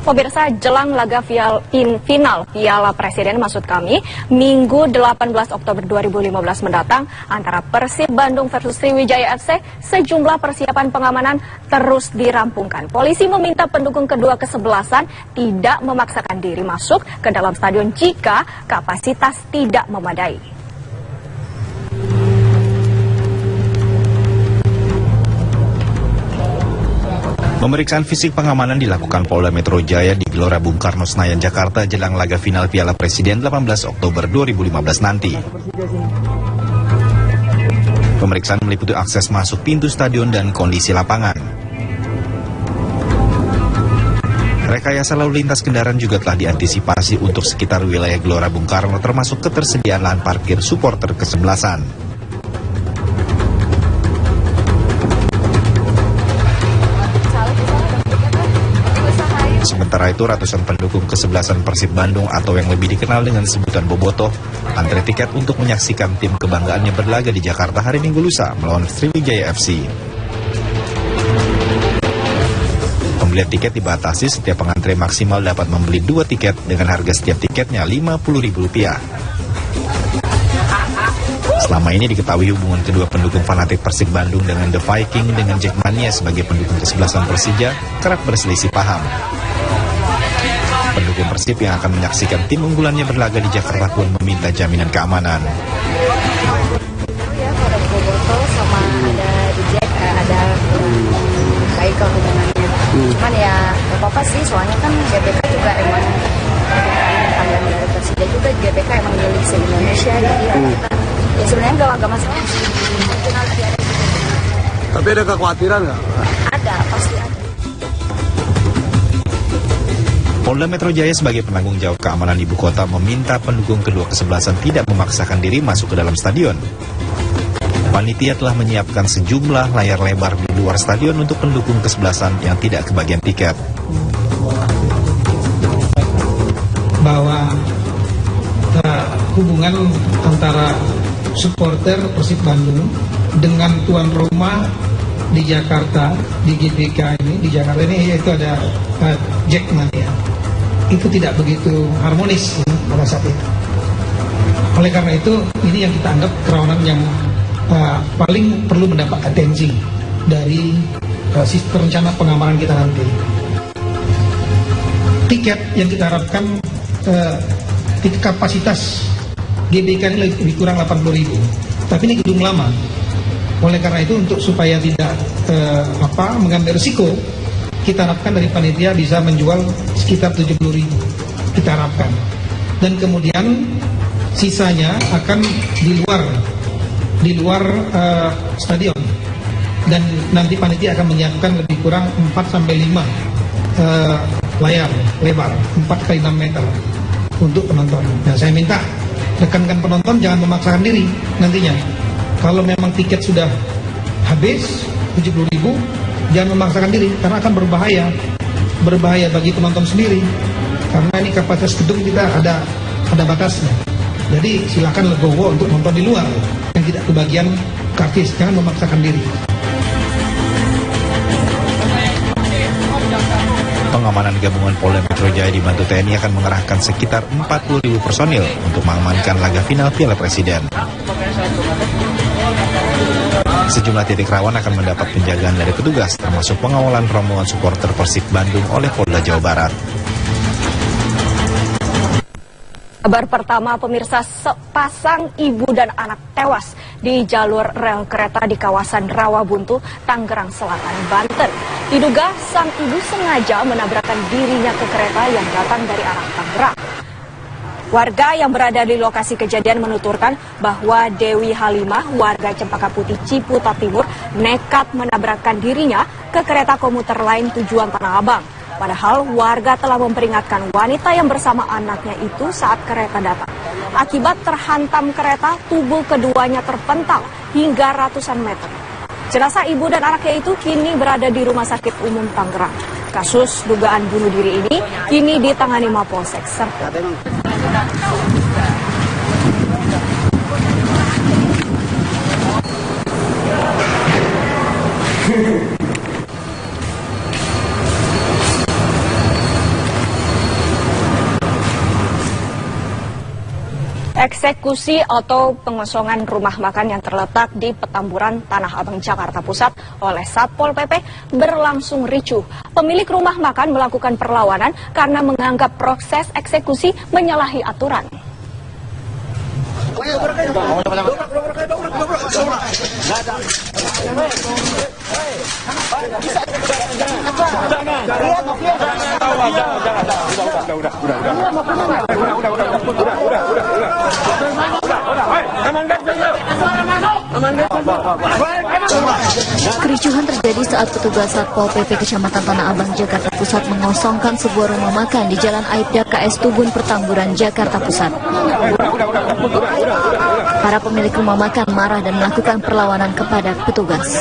Pemirsa, jelang laga final Piala Presiden maksud kami, Minggu 18 Oktober 2015 mendatang antara Persib Bandung versus Sriwijaya FC, sejumlah persiapan pengamanan terus dirampungkan. Polisi meminta pendukung kedua kesebelasan tidak memaksakan diri masuk ke dalam stadion jika kapasitas tidak memadai. Pemeriksaan fisik pengamanan dilakukan Polda Metro Jaya di Gelora Bung Karno Senayan, Jakarta jelang laga final Piala Presiden 18 Oktober 2015 nanti. Pemeriksaan meliputi akses masuk pintu stadion dan kondisi lapangan. Rekayasa lalu lintas kendaraan juga telah diantisipasi untuk sekitar wilayah Gelora Bung Karno, termasuk ketersediaan lahan parkir supporter kesebelasan. Sementara itu, ratusan pendukung kesebelasan Persib Bandung atau yang lebih dikenal dengan sebutan Bobotoh antre tiket untuk menyaksikan tim kebanggaannya berlaga di Jakarta hari Minggu lusa melawan Sriwijaya FC. Pembelian tiket dibatasi, setiap pengantre maksimal dapat membeli 2 tiket dengan harga setiap tiketnya Rp50.000. Selama ini diketahui hubungan kedua pendukung fanatik Persib Bandung dengan The Viking dengan Jackmania sebagai pendukung kesebelasan Persija kerap berselisih paham. Pendukung Persib yang akan menyaksikan tim unggulannya berlaga di Jakarta pun meminta jaminan keamanan. Ya, ada Boboto sama ada di Jack, ada baik ke hubungannya. Cuman ya gak apa-apa sih, soalnya kan GBK juga emang kalian dari Persija juga, GBK emang milik se-Indonesia, jadi ya sebenarnya gak masalah sih. Tapi ada kekhawatiran nggak? Ada, pasti ada. Polda Metro Jaya sebagai penanggung jawab keamanan ibu kota meminta pendukung kedua kesebelasan tidak memaksakan diri masuk ke dalam stadion. Panitia telah menyiapkan sejumlah layar lebar di luar stadion untuk pendukung kesebelasan yang tidak kebagian tiket. Bahwa hubungan antara supporter Persib Bandung dengan tuan rumah di Jakarta, di GBK ini, di Jakarta ini yaitu ada Jackmania, itu tidak begitu harmonis ya, pada saat itu. Oleh karena itu, ini yang kita anggap kerawanan yang paling perlu mendapat atensi dari sistem rencana pengamanan kita nanti. Tiket yang kita harapkan, tiket kapasitas GBK ini lebih kurang 80.000, tapi ini gedung lama. Oleh karena itu, untuk supaya tidak mengambil risiko, kita harapkan dari panitia bisa menjual sekitar 70.000, kita harapkan. Dan kemudian sisanya akan di luar stadion. Dan nanti panitia akan menyiapkan lebih kurang 4-5 layar lebar 4x6 meter untuk penonton. Nah, saya minta rekan-rekan penonton jangan memaksakan diri nantinya. Kalau memang tiket sudah habis 70.000, jangan memaksakan diri karena akan berbahaya bagi penonton sendiri, karena ini kapasitas gedung kita ada batasnya. Jadi silakan legowo untuk nonton di luar yang tidak kebagian kartis, jangan memaksakan diri. Pengamanan gabungan Polda Metro Jaya dibantu TNI akan mengerahkan sekitar 40.000 personil untuk mengamankan laga final Piala Presiden. Sejumlah titik rawan akan mendapat penjagaan dari petugas, termasuk pengawalan rombongan supporter Persib Bandung oleh Polda Jawa Barat. Kabar pertama, pemirsa, sepasang ibu dan anak tewas di jalur rel kereta di kawasan Rawabuntu, Tangerang Selatan, Banten. Diduga sang ibu sengaja menabrakkan dirinya ke kereta yang datang dari arah Tangerang. Warga yang berada di lokasi kejadian menuturkan bahwa Dewi Halimah, warga Cempaka Putih, Ciputa Timur, nekat menabrakkan dirinya ke kereta komuter lain tujuan Tanah Abang. Padahal warga telah memperingatkan wanita yang bersama anaknya itu saat kereta datang. Akibat terhantam kereta, tubuh keduanya terpental hingga ratusan meter. Jenazah ibu dan anaknya itu kini berada di Rumah Sakit Umum Tangerang. Kasus dugaan bunuh diri ini kini ditangani Mapolsek Serpong. Eksekusi atau pengosongan rumah makan yang terletak di Petamburan, Tanah Abang, Jakarta Pusat oleh Satpol PP berlangsung ricuh. Pemilik rumah makan melakukan perlawanan karena menganggap proses eksekusi menyalahi aturan. Kericuhan terjadi saat petugas Satpol PP Kecamatan Tanah Abang, Jakarta Pusat mengosongkan sebuah rumah makan di Jalan Aibda KS Tubun, Petamburan, Jakarta Pusat. Para pemilik rumah makan marah dan melakukan perlawanan kepada petugas.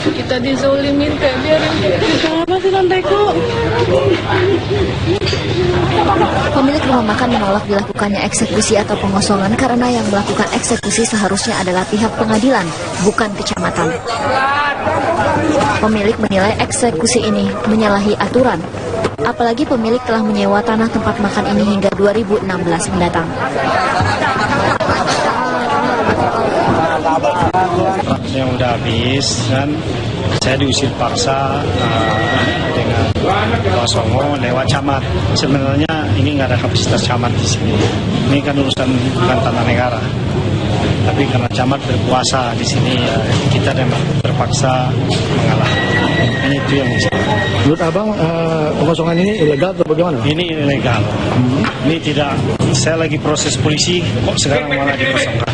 Kita dizolimin, kayak biarin kenapa sih lantaiku. Pemilik rumah makan menolak dilakukannya eksekusi atau pengosongan karena yang melakukan eksekusi seharusnya adalah pihak pengadilan, bukan kecamatan. Pemilik menilai eksekusi ini menyalahi aturan. Apalagi pemilik telah menyewa tanah tempat makan ini hingga 2016 mendatang. Yang udah habis kan, saya diusir paksa dengan Wasongo lewat camat. Sebenarnya ini nggak ada kapasitas camat di sini. Ini kan urusan bukan tanah negara. Tapi karena camat berkuasa di sini, ya, kita terpaksa mengalah. Ini itu yang bisa. Menurut Abang, pengosongan ini ilegal atau bagaimana? Ini ilegal. Ini tidak. Saya lagi proses polisi, kok sekarang malah dikosongkan.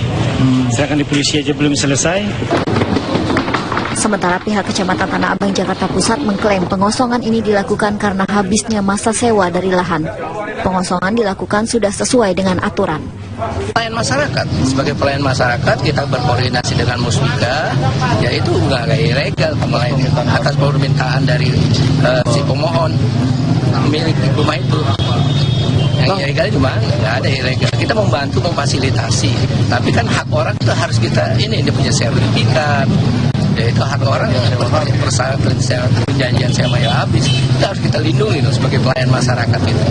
Saya akan di polisi aja belum selesai. Sementara pihak Kecamatan Tanah Abang, Jakarta Pusat mengklaim pengosongan ini dilakukan karena habisnya masa sewa dari lahan. Pengosongan dilakukan sudah sesuai dengan aturan. Pelayan masyarakat, sebagai pelayan masyarakat kita berkoordinasi dengan Musbika, yaitu nggak ilegal atas permintaan dari si pemohon milik rumah itu. Yang ilegal cuma nggak ada ilegal. Kita membantu memfasilitasi, tapi kan hak orang itu harus kita ini dia punya sertifikat. Yaitu hak orang yang ada perjanjian sewa yang habis, itu harus kita lindungi loh, sebagai pelayan masyarakat itu.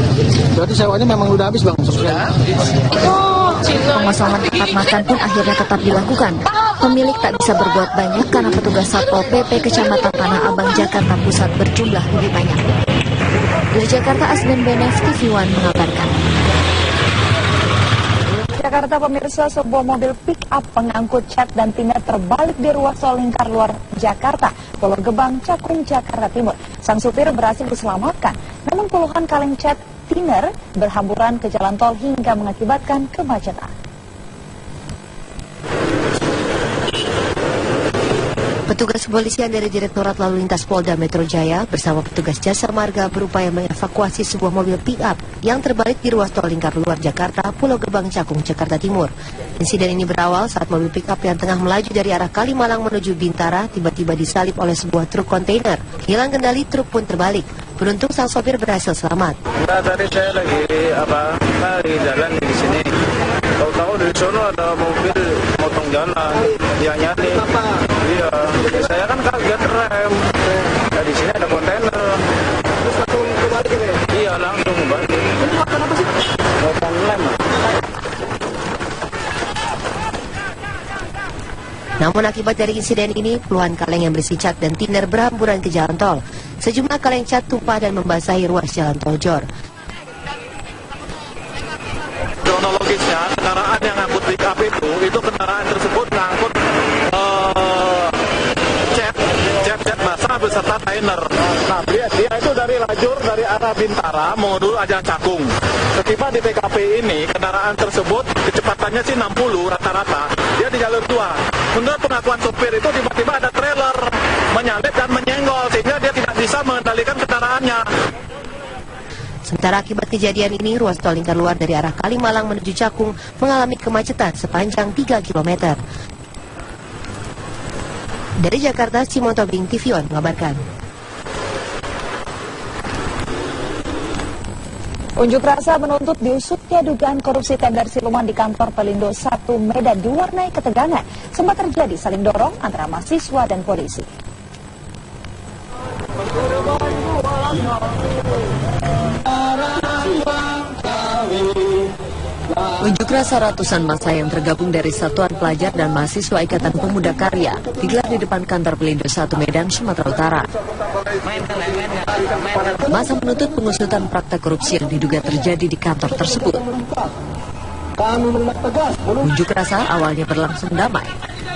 Berarti sewanya memang udah habis, Bang? Sudah habis. Pengosongan tempat makan pun akhirnya tetap dilakukan. Pemilik tak bisa berbuat banyak karena petugas Satpol PP Kecamatan Tanah Abang, Jakarta Pusat berjumlah lebih banyak. Dari Jakarta, Asden Benef, TV One mengabarkan. Jakarta, pemirsa, sebuah mobil pick-up pengangkut cat dan tiner terbalik di ruas tol lingkar luar Jakarta, Pulau Gebang, Cakung, Jakarta Timur. Sang supir berhasil diselamatkan, namun puluhan kaleng cat tiner berhamburan ke jalan tol hingga mengakibatkan kemacetan. Petugas kepolisian dari Direktorat Lalu Lintas Polda Metro Jaya bersama petugas Jasa Marga berupaya mengevakuasi sebuah mobil pick-up yang terbalik di ruas tol lingkar luar Jakarta, Pulau Gebang, Cakung, Jakarta Timur. Insiden ini berawal saat mobil pick-up yang tengah melaju dari arah Kalimalang menuju Bintara tiba-tiba disalip oleh sebuah truk kontainer. Hilang kendali, truk pun terbalik. Beruntung sang sopir berhasil selamat. Nah, tadi saya lagi jalan di sini. Tahu-tahu dari sono ada mobil motong jalan, dia nyalip. Iya, saya kan kaget rem. Nah, di sini ada kontainer. Terus langsung kembali gitu ya? Iya, langsung kembali. Ini makan apa sih? Motong lem. Namun akibat dari insiden ini, puluhan kaleng yang berisi cat dan tiner berhamburan ke jalan tol. Sejumlah kaleng cat tumpah dan membasahi ruas jalan tol Jor. Kronologisnya, kendaraan yang ngangkut pick-up itu kendaraan tersebut ngangkut cat basah beserta tiner. Nah, dia itu dari lajur dari arah Bintara menuju aja Cakung. Setiba di TKP ini, kendaraan tersebut kecepatannya sih 60 rata-rata. Dia di jalur 2. Menurut pengakuan sopir itu tiba-tiba ada trailer menyalip dan menyenggol sehingga dia tidak bisa mengendalikan kendaraannya. Sementara akibat kejadian ini, ruas tol lingkar luar dari arah Kalimalang menuju Cakung mengalami kemacetan sepanjang 3 km. Dari Jakarta, Simon Tobing, TV One mengabarkan. Unjuk rasa menuntut diusutnya dugaan korupsi tender siluman di kantor Pelindo 1 Medan diwarnai ketegangan. Sempat terjadi saling dorong antara mahasiswa dan polisi. Unjuk rasa ratusan massa yang tergabung dari Satuan Pelajar dan Mahasiswa Ikatan Pemuda Karya digelar di depan kantor Pelindo 1 Medan, Sumatera Utara. Massa menuntut pengusutan praktek korupsi yang diduga terjadi di kantor tersebut. Unjuk rasa awalnya berlangsung damai,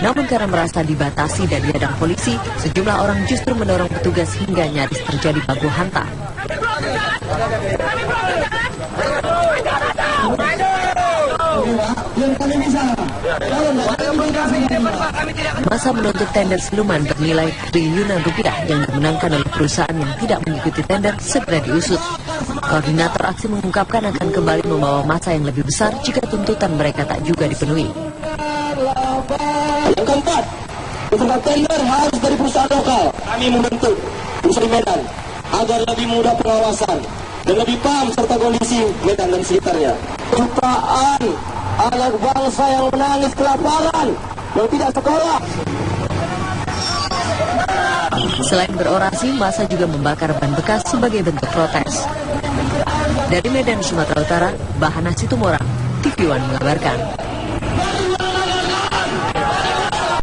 namun karena merasa dibatasi dan dihadang polisi, sejumlah orang justru mendorong petugas hingga nyaris terjadi baku hantam. Massa menuntut tender siluman bernilai triliunan rupiah yang dimenangkan oleh perusahaan yang tidak mengikuti tender segera diusut. Koordinator aksi mengungkapkan akan kembali membawa massa yang lebih besar jika tuntutan mereka tak juga dipenuhi. Yang keempat, peserta tender harus dari perusahaan lokal. Kami membentuk perusahaan Medan agar lebih mudah pengawasan dan lebih paham serta kondisi Medan dan sekitarnya. Jutaan anak bangsa yang menangis kelaparan, yang tidak sekolah. Selain berorasi, massa juga membakar ban bekas sebagai bentuk protes. Dari Medan, Sumatera Utara, Bahana Situmorang, TV One mengabarkan.